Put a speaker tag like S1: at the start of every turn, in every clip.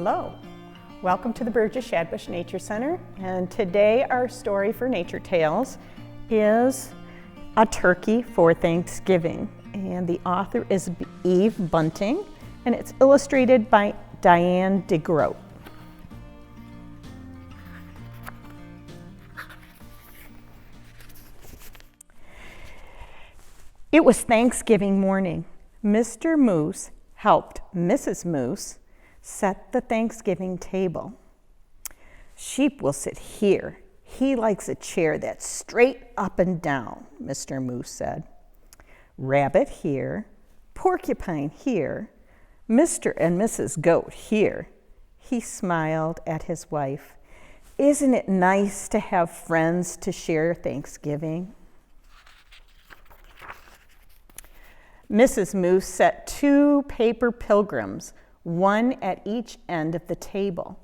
S1: Hello, welcome to the Burgess-Shadbush Nature Center, and today our story for Nature Tales is A Turkey for Thanksgiving, and the author is Eve Bunting, and it's illustrated by Diane DeGroat. It was Thanksgiving morning. Mr. Moose helped Mrs. Moose set the Thanksgiving table. Sheep will sit here. He likes a chair that's straight up and down, Mr. Moose said. Rabbit here, porcupine here, Mr. and Mrs. Goat here. He smiled at his wife. Isn't it nice to have friends to share Thanksgiving? Mrs. Moose set 2 paper pilgrims, one at each end of the table.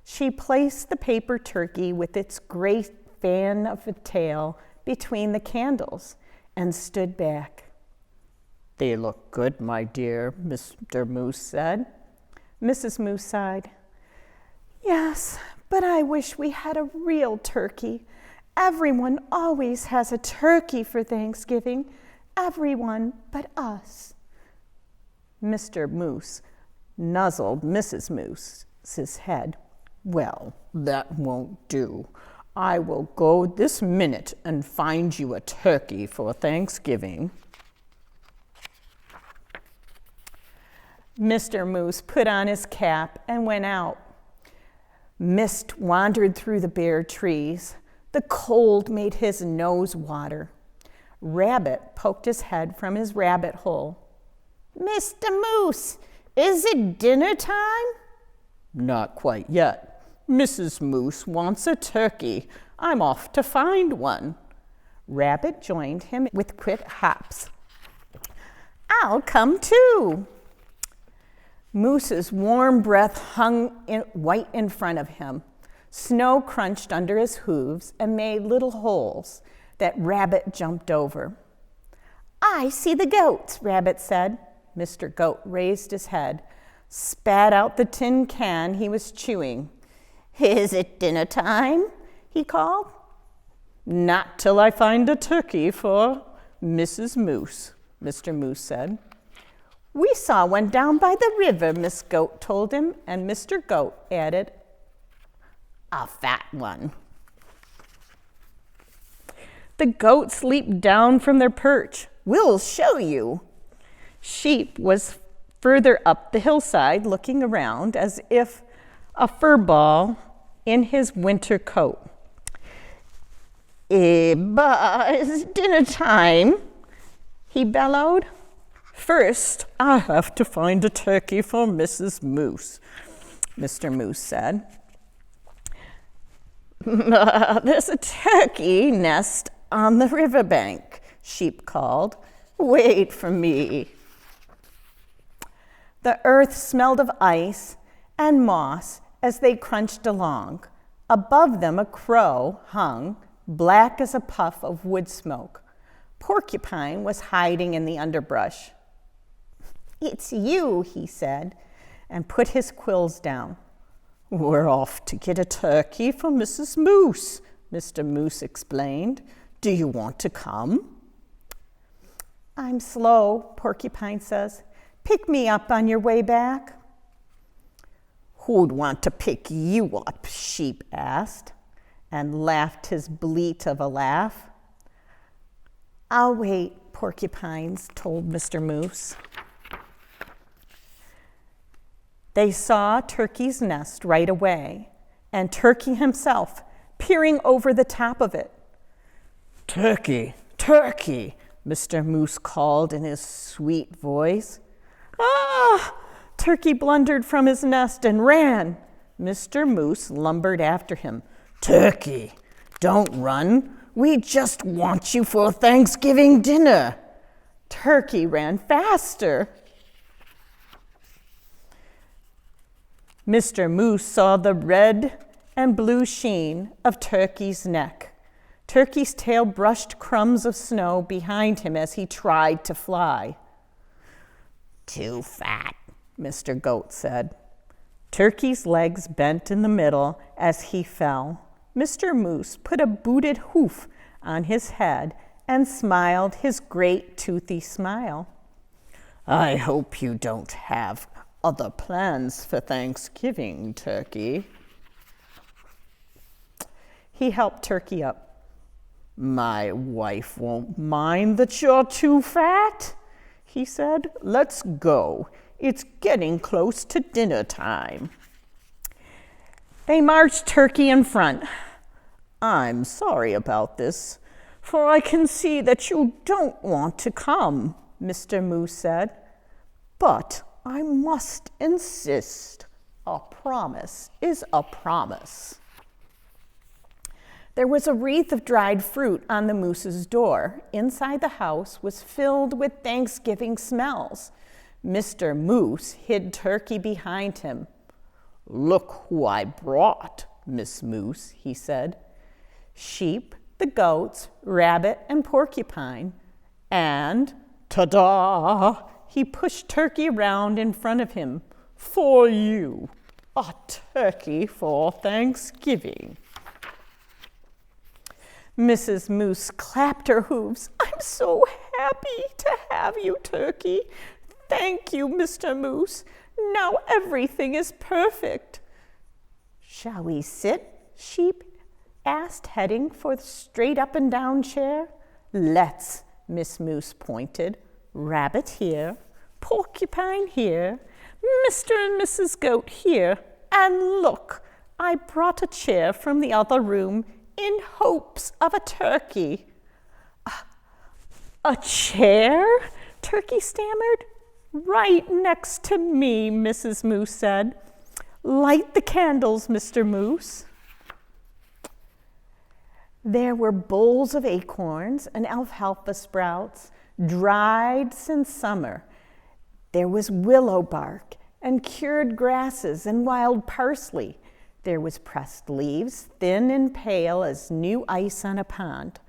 S1: She placed the paper turkey with its great fan of a tail between the candles and stood back. They look good, my dear, Mr. Moose said. Mrs. Moose sighed. Yes, but I wish we had a real turkey. Everyone always has a turkey for Thanksgiving. Everyone but us. Mr. Moose nuzzled Mrs. Moose's head. Well, that won't do. I will go this minute and find you a turkey for Thanksgiving. Mr. Moose put on his cap and went out. Mist wandered through the bare trees. The cold made his nose water. Rabbit poked his head from his rabbit hole. Mr. Moose, is it dinner time? Not quite yet. Mrs. Moose wants a turkey. I'm off to find one. Rabbit joined him with quick hops. I'll come too. Moose's warm breath hung white in front of him. Snow crunched under his hooves and made little holes that Rabbit jumped over. I see the goats, Rabbit said. Mr. Goat raised his head, spat out the tin can he was chewing. Is it dinner time? He called. Not till I find a turkey for Mrs. Moose, Mr. Moose said. We saw one down by the river, Miss Goat told him, and Mr. Goat added, a fat one. The goats leaped down from their perch. We'll show you. Sheep was further up the hillside, looking around as if a fur ball in his winter coat. But it's dinner time, he bellowed. First, I have to find a turkey for Mrs. Moose, Mr. Moose said. There's a turkey nest on the riverbank, Sheep called. Wait for me. The earth smelled of ice and moss as they crunched along. Above them a crow hung, black as a puff of wood smoke. Porcupine was hiding in the underbrush. It's you, he said, and put his quills down. We're off to get a turkey for Mrs. Moose, Mr. Moose explained. Do you want to come? I'm slow, Porcupine says. Pick me up on your way back. Who'd want to pick you up? Sheep asked, and laughed his bleat of a laugh. I'll wait, Porcupines told Mr. Moose. They saw Turkey's nest right away, and Turkey himself peering over the top of it. Turkey, turkey, Mr. Moose called in his sweet voice. Ah! Turkey blundered from his nest and ran. Mr. Moose lumbered after him. Turkey, don't run. We just want you for Thanksgiving dinner. Turkey ran faster. Mr. Moose saw the red and blue sheen of Turkey's neck. Turkey's tail brushed crumbs of snow behind him as he tried to fly. Too fat, Mr. Goat said. Turkey's legs bent in the middle as he fell. Mr. Moose put a booted hoof on his head and smiled his great toothy smile. I hope you don't have other plans for Thanksgiving, Turkey. He helped Turkey up. My wife won't mind that you're too fat, he said. Let's go. It's getting close to dinner time. They marched Turkey in front. I'm sorry about this, for I can see that you don't want to come, Mr. Moose said. But I must insist. A promise is a promise. There was a wreath of dried fruit on the moose's door. Inside the house was filled with Thanksgiving smells. Mr. Moose hid Turkey behind him. Look who I brought, Miss Moose, he said. Sheep, the goats, rabbit, and porcupine. And, ta-da, he pushed Turkey around in front of him. For you, a turkey for Thanksgiving. Mrs. Moose clapped her hooves. I'm so happy to have you, Turkey. Thank you, Mr. Moose. Now everything is perfect. Shall we sit? Sheep asked, heading for the straight up and down chair. Let's, Miss Moose pointed. Rabbit here, porcupine here, Mr. and Mrs. Goat here. And look, I brought a chair from the other room in hopes of a turkey. A chair? Turkey stammered. Right next to me, Mrs. Moose said. Light the candles, Mr. Moose. There were bowls of acorns and alfalfa sprouts, dried since summer. There was willow bark and cured grasses and wild parsley. There was pressed leaves, thin and pale as new ice on a pond.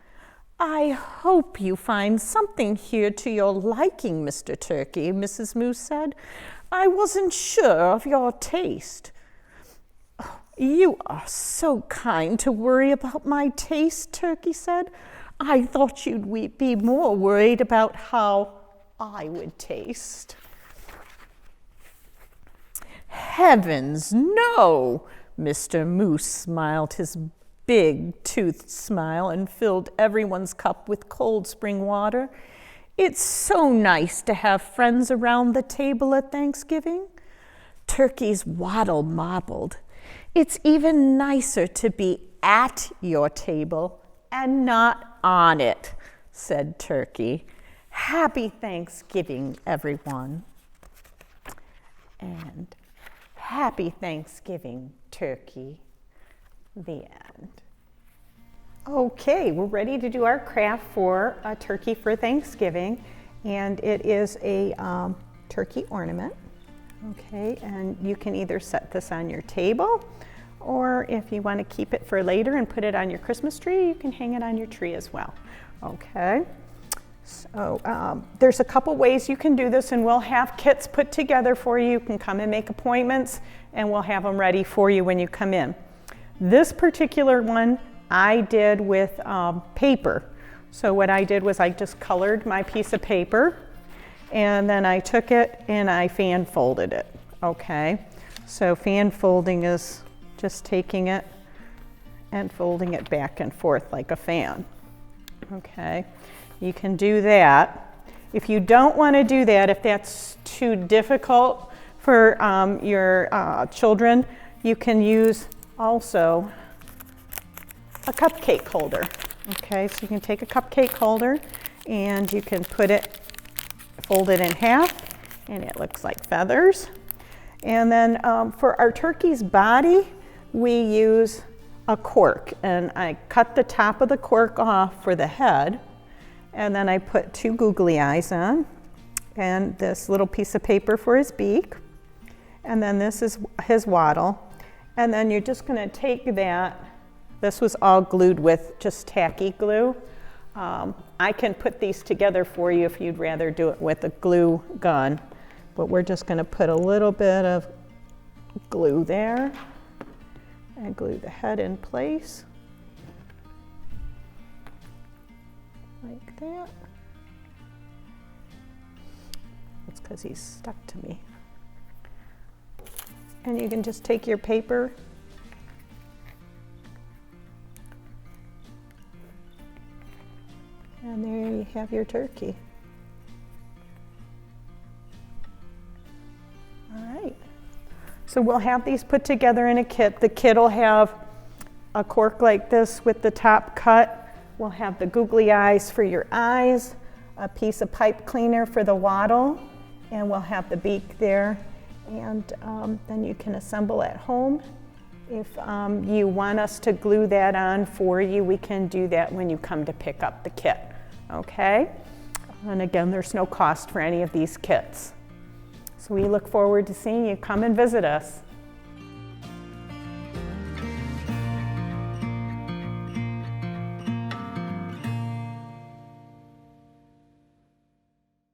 S1: I hope you find something here to your liking, Mr. Turkey, Mrs. Moose said. I wasn't sure of your taste. Oh, you are so kind to worry about my taste, Turkey said. I thought you'd be more worried about how I would taste. Heavens, no! Mr. Moose smiled his big toothed smile and filled everyone's cup with cold spring water. It's so nice to have friends around the table at Thanksgiving. Turkey's waddle mobbled. It's even nicer to be at your table and not on it, said Turkey. Happy Thanksgiving, everyone. And happy Thanksgiving, Turkey. The end. Okay, we're ready to do our craft for a turkey for Thanksgiving, and it is a turkey ornament. Okay, and you can either set this on your table, or if you want to keep it for later and put it on your Christmas tree, you can hang it on your tree as well. Okay, so there's a couple ways you can do this, and we'll have kits put together for you. You can come and make appointments, and we'll have them ready for you when you come in. This particular one I did with paper. So what I did was I just colored my piece of paper, and then I took it and I fan folded it. Okay, so fan folding is just taking it and folding it back and forth like a fan. Okay, you can do that. If you don't want to do that, if that's too difficult for your children, you can use also a cupcake holder. Okay, so you can take a cupcake holder and you can put it, fold it in half, and it looks like feathers. And then for our turkey's body, we use a cork, and I cut the top of the cork off for the head, and then I put 2 googly eyes on, and this little piece of paper for his beak, and then this is his waddle. And then you're just going to take that. This was all glued with just tacky glue. I can put these together for you if you'd rather do it with a glue gun, but we're just going to put a little bit of glue there and glue the head in place like that. That's because he's stuck to me. And you can just take your paper and there you have your turkey. All right. So we'll have these put together in a kit. The kit will have a cork like this with the top cut. We'll have the googly eyes for your eyes, a piece of pipe cleaner for the wattle, and we'll have the beak there. And then you can assemble at home. If you want us to glue that on for you, we can do that when you come to pick up the kit, okay? And again, there's no cost for any of these kits. So we look forward to seeing you. Come and visit us.